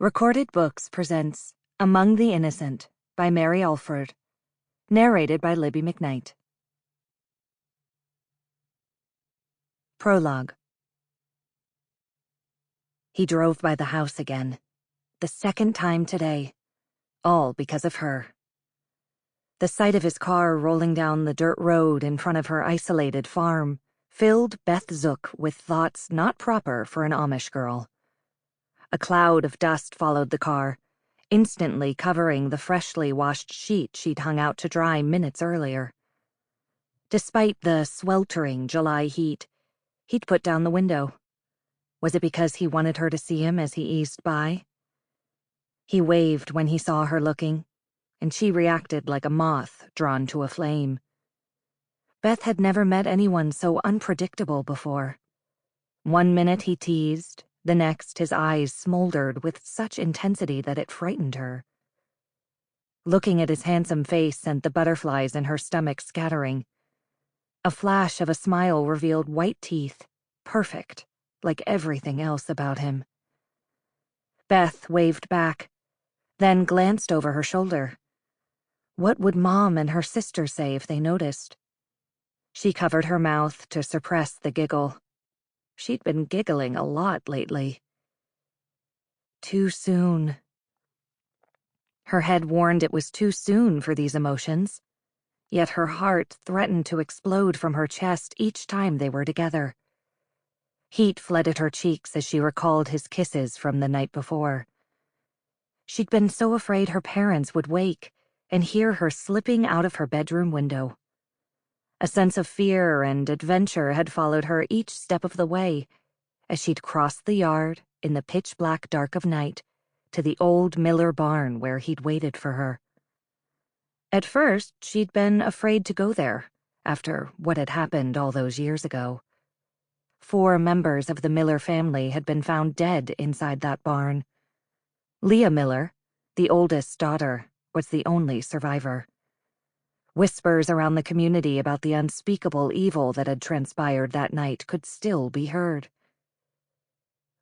Recorded Books presents Among the Innocent by Mary Alford, narrated by Libby Mcknight. Prologue. He drove by the house again, the second time today, all because of her. The sight of his car rolling down the dirt road in front of her isolated farm filled Beth Zook with thoughts not proper for an Amish girl. A cloud of dust followed the car, instantly covering the freshly washed sheet she'd hung out to dry minutes earlier. Despite the sweltering July heat, he'd put down the window. Was it because he wanted her to see him as he eased by? He waved when he saw her looking, and she reacted like a moth drawn to a flame. Beth had never met anyone so unpredictable before. One minute he teased, the next his eyes smoldered with such intensity that it frightened her. Looking at his handsome face sent the butterflies in her stomach scattering. A flash of a smile revealed white teeth, perfect, like everything else about him. Beth waved back, then glanced over her shoulder. What would Mom and her sister say if they noticed? She covered her mouth to suppress the giggle. She'd been giggling a lot lately. Too soon. Her head warned it was too soon for these emotions, yet her heart threatened to explode from her chest each time they were together. Heat flooded her cheeks as she recalled his kisses from the night before. She'd been so afraid her parents would wake and hear her slipping out of her bedroom window. A sense of fear and adventure had followed her each step of the way as she'd crossed the yard in the pitch-black dark of night to the old Miller barn where he'd waited for her. At first, she'd been afraid to go there after what had happened all those years ago. 4 members of the Miller family had been found dead inside that barn. Leah Miller, the oldest daughter, was the only survivor. Whispers around the community about the unspeakable evil that had transpired that night could still be heard.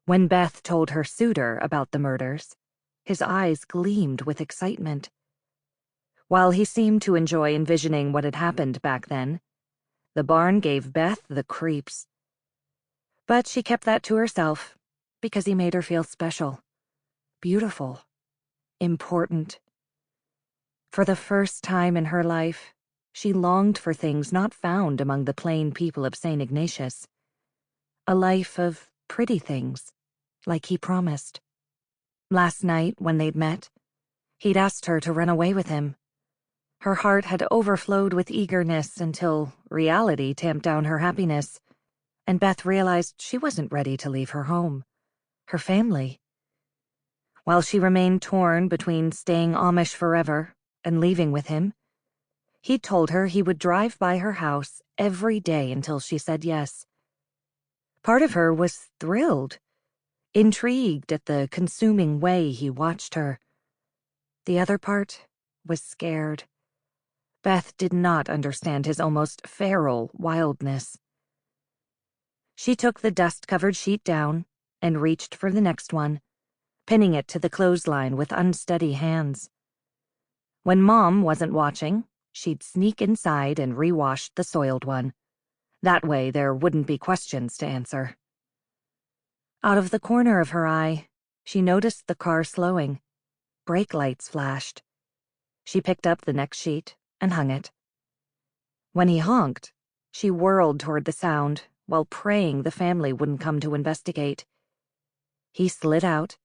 When Beth told her suitor about the murders, his eyes gleamed with excitement. While he seemed to enjoy envisioning what had happened back then, the barn gave Beth the creeps. But she kept that to herself because he made her feel special, beautiful, important. For the first time in her life, she longed for things not found among the plain people of St. Ignatius. A life of pretty things, like he promised. Last night, when they'd met, he'd asked her to run away with him. Her heart had overflowed with eagerness until reality tamped down her happiness, and Beth realized she wasn't ready to leave her home, her family. While she remained torn between staying Amish forever and leaving with him, he'd told her he would drive by her house every day until she said yes. Part of her was thrilled, intrigued at the consuming way he watched her. The other part was scared. Beth did not understand his almost feral wildness. She took the dust-covered sheet down and reached for the next one, pinning it to the clothesline with unsteady hands. When Mom wasn't watching, she'd sneak inside and rewash the soiled one. That way there wouldn't be questions to answer. Out of the corner of her eye, she noticed the car slowing. Brake lights flashed. She picked up the next sheet and hung it. When he honked, she whirled toward the sound while praying the family wouldn't come to investigate. He slid out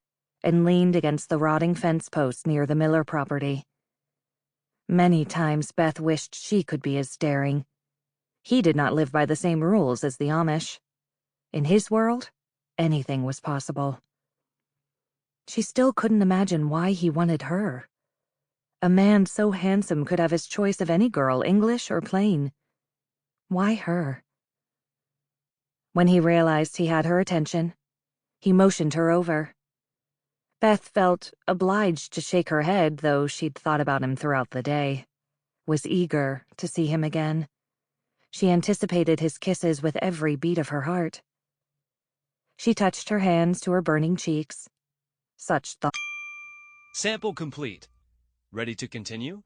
and leaned against the rotting fence post near the Miller property. Many times Beth wished she could be as daring. He did not live by the same rules as the Amish. In his world, anything was possible. She still couldn't imagine why he wanted her. A man so handsome could have his choice of any girl, English or plain. Why her? When he realized he had her attention, he motioned her over. Beth felt obliged to shake her head, though she'd thought about him throughout the day. Was eager to see him again. She anticipated his kisses with every beat of her heart. She touched her hands to her burning cheeks. Such thoughts Sample complete. Ready to continue?